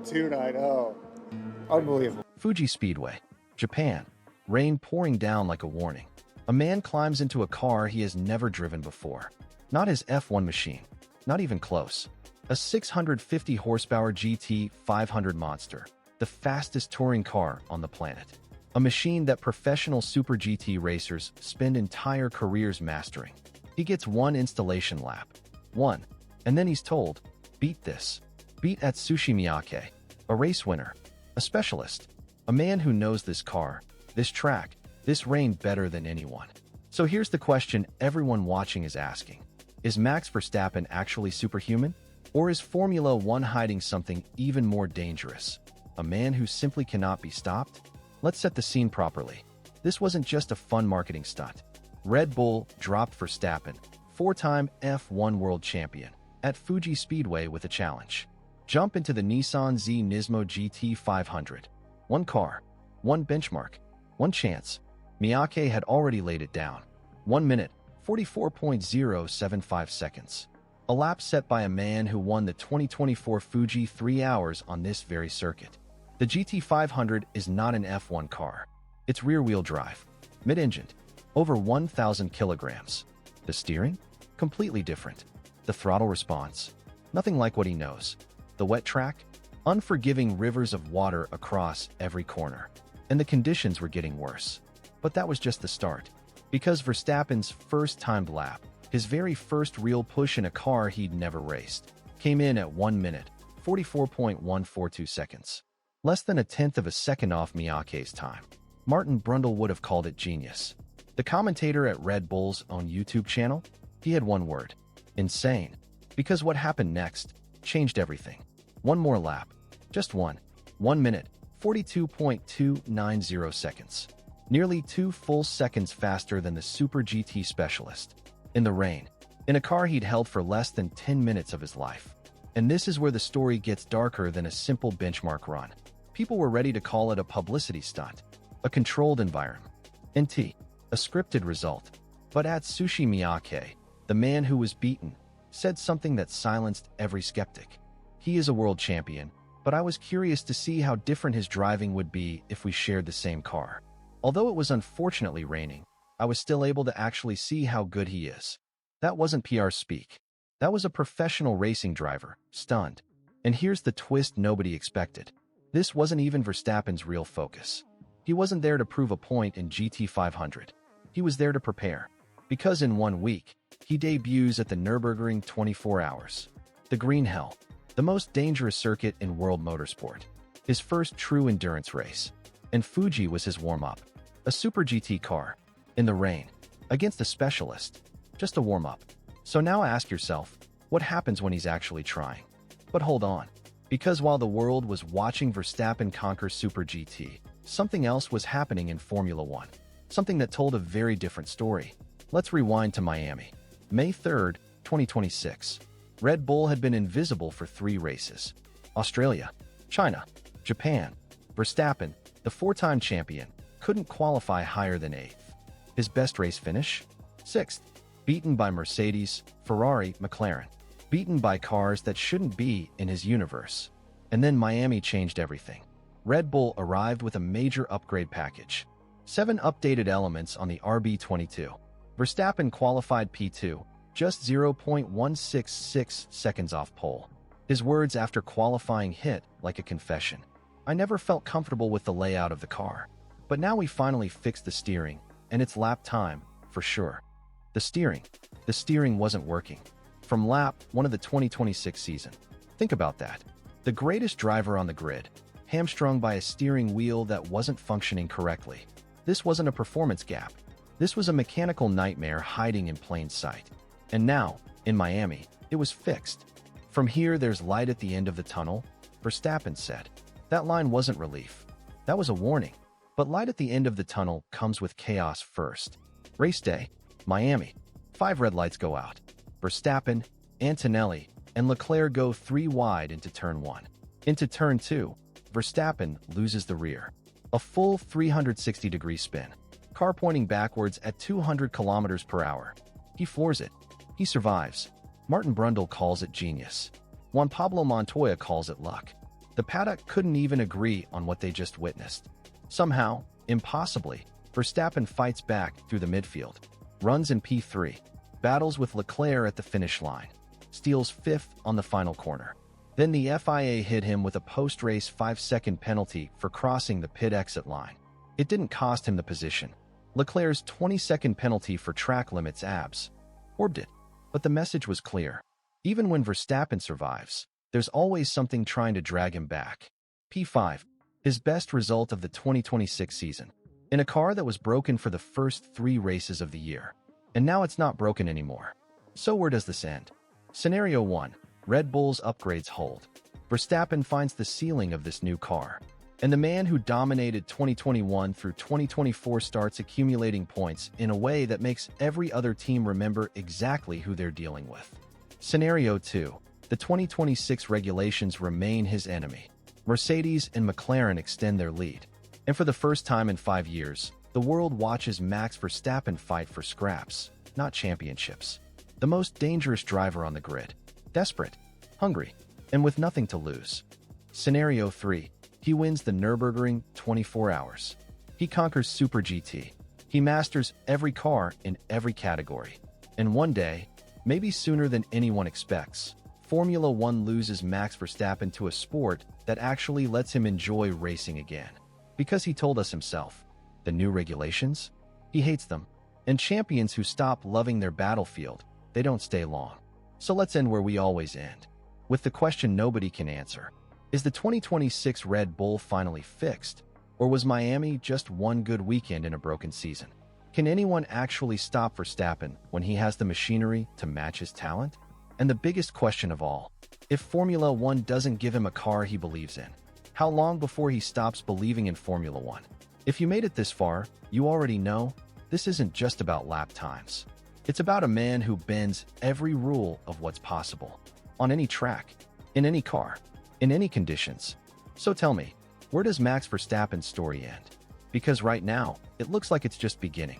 2.90. Unbelievable. Fuji Speedway, Japan. Rain pouring down like a warning. A man climbs into a car he has never driven before. Not his F1 machine. Not even close. A 650 horsepower GT500 monster. The fastest touring car on the planet. A machine that professional Super GT racers spend entire careers mastering. He gets one installation lap. One. And then he's told, beat this. Beat Atsushi Miyake. A race winner. A specialist. A man who knows this car, this track, this rain better than anyone. So here's the question everyone watching is asking. Is Max Verstappen actually superhuman? Or is Formula One hiding something even more dangerous? A man who simply cannot be stopped? Let's set the scene properly. This wasn't just a fun marketing stunt. Red Bull dropped Verstappen, four-time F1 world champion, at Fuji Speedway with a challenge. Jump into the Nissan Z NISMO GT500. One car, one benchmark, one chance. Miyake had already laid it down. 1 minute, 44.075 seconds. A lap set by a man who won the 2024 Fuji 3 hours on this very circuit. The GT500 is not an F1 car. It's rear-wheel drive, mid-engined, over 1,000 kilograms. The steering? Completely different. The throttle response? Nothing like what he knows. The wet track? Unforgiving rivers of water across every corner. And the conditions were getting worse. But that was just the start. Because Verstappen's first timed lap, his very first real push in a car he'd never raced, came in at 1 minute, 44.142 seconds. Less than a tenth of a second off Miyake's time. Martin Brundle would have called it genius. The commentator at Red Bull's own YouTube channel? He had one word. Insane. Because what happened next changed everything. One more lap. Just one. 1 minute, 42.290 seconds. Nearly 2 full seconds faster than the Super GT specialist. In the rain. In a car he'd held for less than 10 minutes of his life. And this is where the story gets darker than a simple benchmark run. People were ready to call it a publicity stunt. A controlled environment. NT. A scripted result. But Atsushi Miyake, the man who was beaten, said something that silenced every skeptic. He is a world champion, but I was curious to see how different his driving would be if we shared the same car. Although it was unfortunately raining, I was still able to actually see how good he is. That wasn't PR speak. That was a professional racing driver, stunned. And here's the twist nobody expected. This wasn't even Verstappen's real focus. He wasn't there to prove a point in GT500. He was there to prepare. Because in 1 week, he debuts at the Nürburgring 24 hours. The Green Hell. The most dangerous circuit in world motorsport. His first true endurance race. And Fuji was his warm-up. A Super GT car. In the rain. Against a specialist. Just a warm-up. So now ask yourself, what happens when he's actually trying? But hold on. Because while the world was watching Verstappen conquer Super GT, something else was happening in Formula One. Something that told a very different story. Let's rewind to Miami. May 3rd, 2026. Red Bull had been invisible for 3 races. Australia, China, Japan. Verstappen, the 4-time champion, couldn't qualify higher than 8th. His best race finish? 6th. Beaten by Mercedes, Ferrari, McLaren. Beaten by cars that shouldn't be in his universe. And then Miami changed everything. Red Bull arrived with a major upgrade package. 7 updated elements on the RB22. Verstappen qualified P2, just 0.166 seconds off pole. His words after qualifying hit like a confession. I never felt comfortable with the layout of the car. But now we finally fixed the steering, and it's lap time, for sure. The steering wasn't working. From lap 1 of the 2026 season. Think about that. The greatest driver on the grid, hamstrung by a steering wheel that wasn't functioning correctly. This wasn't a performance gap. This was a mechanical nightmare hiding in plain sight. And now, in Miami, it was fixed. From here, there's light at the end of the tunnel, Verstappen said. That line wasn't relief. That was a warning. But light at the end of the tunnel comes with chaos first. Race day, Miami. 5 red lights go out. Verstappen, Antonelli, and Leclerc go 3 wide into turn 1. Into turn 2, Verstappen loses the rear. A full 360-degree spin. Car pointing backwards at 200 kilometers per hour. He floors it. He survives. Martin Brundle calls it genius. Juan Pablo Montoya calls it luck. The paddock couldn't even agree on what they just witnessed. Somehow, impossibly, Verstappen fights back through the midfield, runs in P3, battles with Leclerc at the finish line, steals 5th on the final corner. Then the FIA hit him with a post-race 5-second penalty for crossing the pit exit line. It didn't cost him the position. Leclerc's 20-second penalty for track limits abs orbed it. But the message was clear. Even when Verstappen survives, there's always something trying to drag him back. P5, his best result of the 2026 season, in a car that was broken for the first 3 races of the year. And now it's not broken anymore. So where does this end? Scenario 1. Red Bull's upgrades hold. Verstappen finds the ceiling of this new car. And the man who dominated 2021 through 2024 starts accumulating points in a way that makes every other team remember exactly who they're dealing with. Scenario 2. The 2026 regulations remain his enemy. Mercedes and McLaren extend their lead. And for the first time in 5 years, the world watches Max Verstappen fight for scraps, not championships. The most dangerous driver on the grid. Desperate, hungry, and with nothing to lose. Scenario 3. He wins the Nürburgring 24 hours. He conquers Super GT. He masters every car in every category. And one day, maybe sooner than anyone expects, Formula One loses Max Verstappen to a sport that actually lets him enjoy racing again. Because he told us himself, the new regulations? He hates them. And champions who stop loving their battlefield, they don't stay long. So let's end where we always end, with the question nobody can answer. Is the 2026 Red Bull finally fixed? Or was Miami just one good weekend in a broken season? Can anyone actually stop Verstappen when he has the machinery to match his talent? And the biggest question of all, if Formula One doesn't give him a car he believes in, how long before he stops believing in Formula One? If you made it this far, you already know this isn't just about lap times. It's about a man who bends every rule of what's possible, on any track, in any car, in any conditions. So tell me, where does Max Verstappen's story end? Because right now, it looks like it's just beginning.